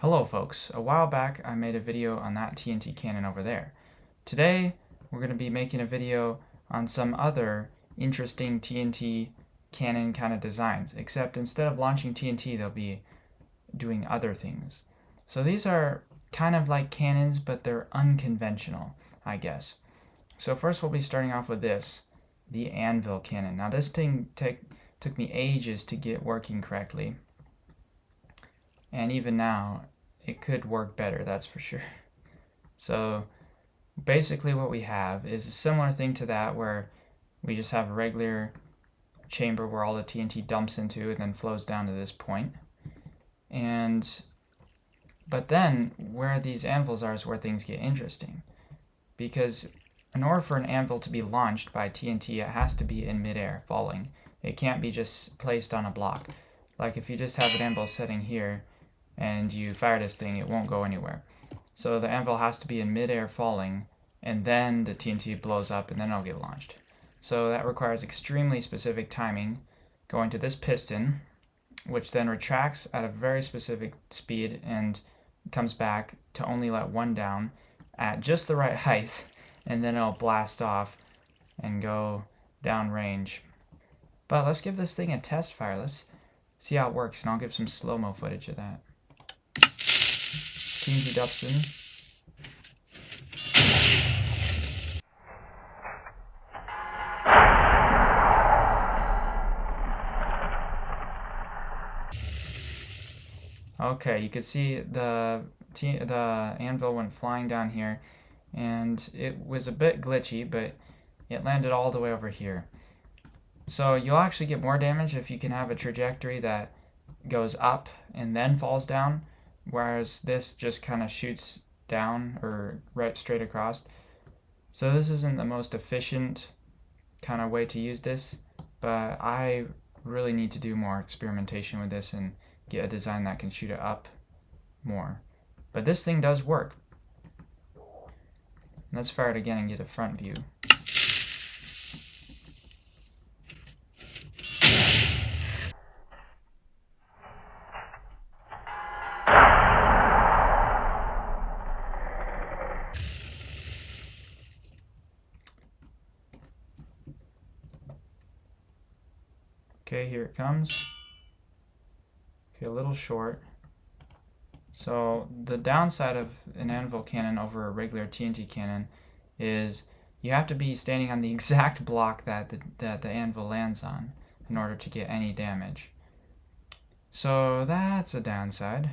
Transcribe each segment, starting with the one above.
Hello folks, a while back I made a video on that TNT cannon over there. Today we're going to be making a video on some other interesting TNT cannon kind of designs, except instead of launching TNT they'll be doing other things. So these are kind of like cannons, but they're unconventional, I guess. So first we'll be starting off with this, the ANVIL cannon. Now this thing took me ages to get working correctly. And even now, it could work better, that's for sure. So basically what we have is a similar thing to that, where we just have a regular chamber where all the TNT dumps into and then flows down to this point. But then where these anvils are is where things get interesting. Because in order for an anvil to be launched by TNT, it has to be in midair, falling. It can't be just placed on a block. Like if you just have an anvil sitting here, and you fire this thing, it won't go anywhere. So the anvil has to be in midair falling, and then the TNT blows up, and then it'll get launched. So that requires extremely specific timing, going to this piston, which then retracts at a very specific speed and comes back to only let one down at just the right height, and then it'll blast off and go down range. But let's give this thing a test fire. Let's see how it works, and I'll give some slow-mo footage of that. TNT dumps in. Okay, you can see the anvil went flying down here, and it was a bit glitchy, but it landed all the way over here. So you'll actually get more damage if you can have a trajectory that goes up and then falls down, whereas this just kind of shoots down or right straight across. So this isn't the most efficient kind of way to use this, but I really need to do more experimentation with this and get a design that can shoot it up more. But this thing does work. Let's fire it again and get a front view. Okay, here it comes. Okay, a little short. So the downside of an anvil cannon over a regular TNT cannon is you have to be standing on the exact block that the anvil lands on in order to get any damage. So that's a downside.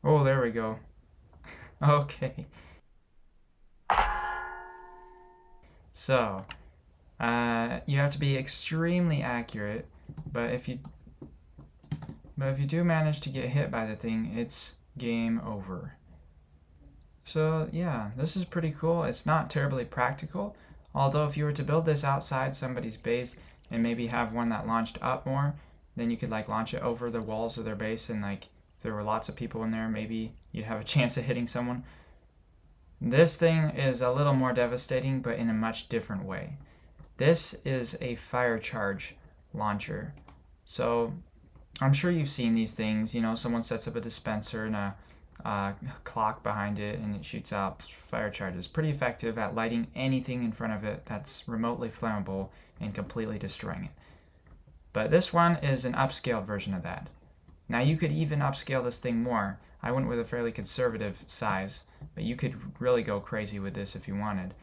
Oh, there we go. Okay. So you have to be extremely accurate, but if you do manage to get hit by the thing, it's game over. So yeah, this is pretty cool. It's not terribly practical, although if you were to build this outside somebody's base and maybe have one that launched up more, then you could like launch it over the walls of their base, and like if there were lots of people in there, maybe you'd have a chance of hitting someone. This thing is a little more devastating, but in a much different way. This is a fire charge launcher. So I'm sure you've seen these things. You know, someone sets up a dispenser and a clock behind it, and it shoots out fire charges. Pretty effective at lighting anything in front of it that's remotely flammable and completely destroying it. But this one is an upscaled version of that. Now you could even upscale this thing more. I went with a fairly conservative size, but you could really go crazy with this if you wanted.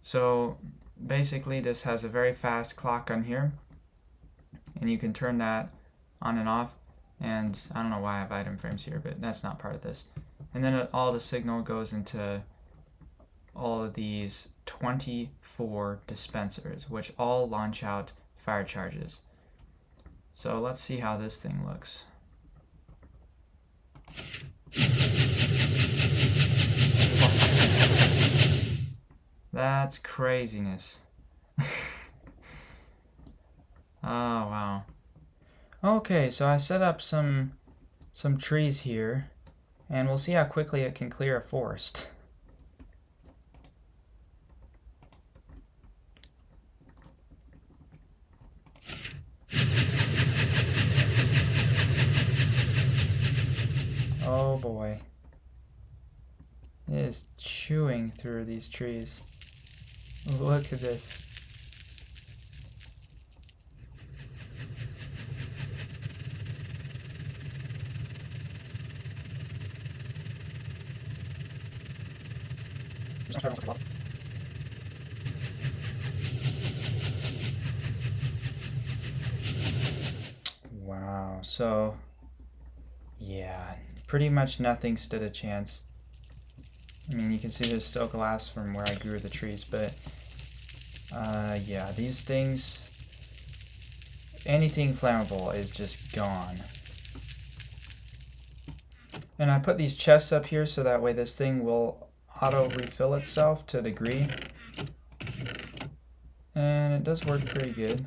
So basically this has a very fast clock on here, and you can turn that on and off, and I don't know why I have item frames here, but that's not part of this. And then all the signal goes into all of these 24 dispensers, which all launch out fire charges. So let's see how this thing looks. That's craziness. Oh wow. Okay, so I set up some trees here, and we'll see how quickly it can clear a forest. boy. It is chewing through these trees. Look at this. Wow, so yeah, pretty much nothing stood a chance. I mean, you can see there's still glass from where I grew the trees, but yeah, these things, anything flammable is just gone. And I put these chests up here so that way this thing will auto refill itself to a degree. And it does work pretty good.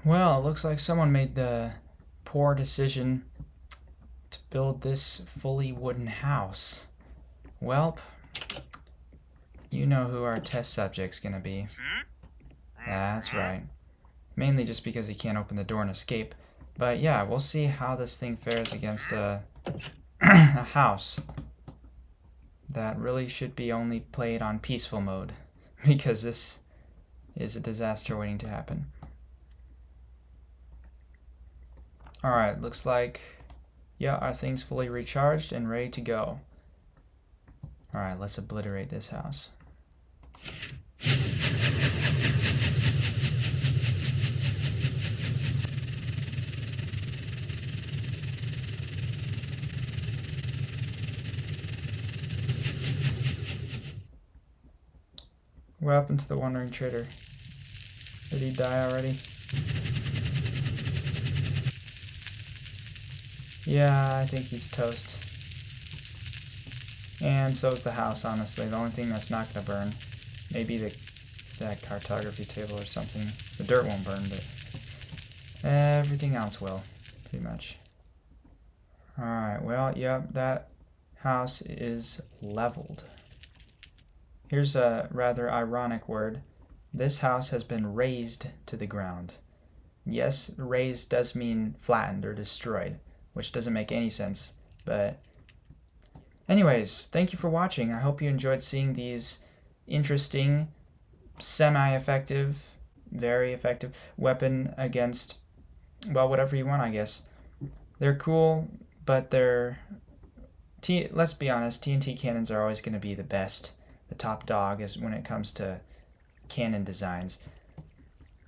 Well, it looks like someone made the poor decision to build this fully wooden house. Well, you know who our test subject's gonna be. That's right. Mainly just because he can't open the door and escape. But yeah, we'll see how this thing fares against a house that really should be only played on peaceful mode, because this is a disaster waiting to happen. Alright, looks like, yeah, our thing's fully recharged and ready to go. Alright, let's obliterate this house. What happened to the wandering trader? Did he die already? Yeah, I think he's toast. And so is the house, honestly. The only thing that's not going to burn, maybe that cartography table or something. The dirt won't burn, but everything else will, pretty much. Alright, well, yep, that house is leveled. Here's a rather ironic word. This house has been razed to the ground. Yes, razed does mean flattened or destroyed, which doesn't make any sense, but anyways, thank you for watching. I hope you enjoyed seeing these interesting, semi-effective, very effective weapon against, well, whatever you want, I guess. They're cool, but let's be honest, TNT cannons are always going to be the best. The top dog is when it comes to cannon designs.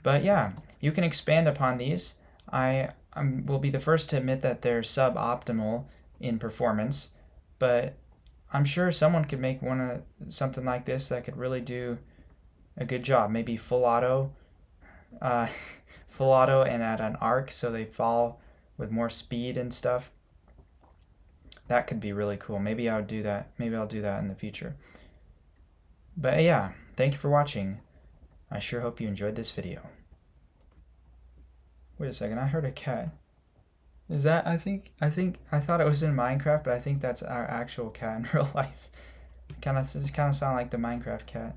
But yeah, you can expand upon these. I will be the first to admit that they're suboptimal in performance, but I'm sure someone could make something like this that could really do a good job. Maybe full auto and at an arc so they fall with more speed and stuff. That could be really cool. Maybe I'll do that. Maybe I'll do that in the future. But yeah, thank you for watching. I sure hope you enjoyed this video. Wait a second, I heard a cat. Is that, I thought it was in Minecraft, but I think that's our actual cat in real life. It kind of sound like the Minecraft cat.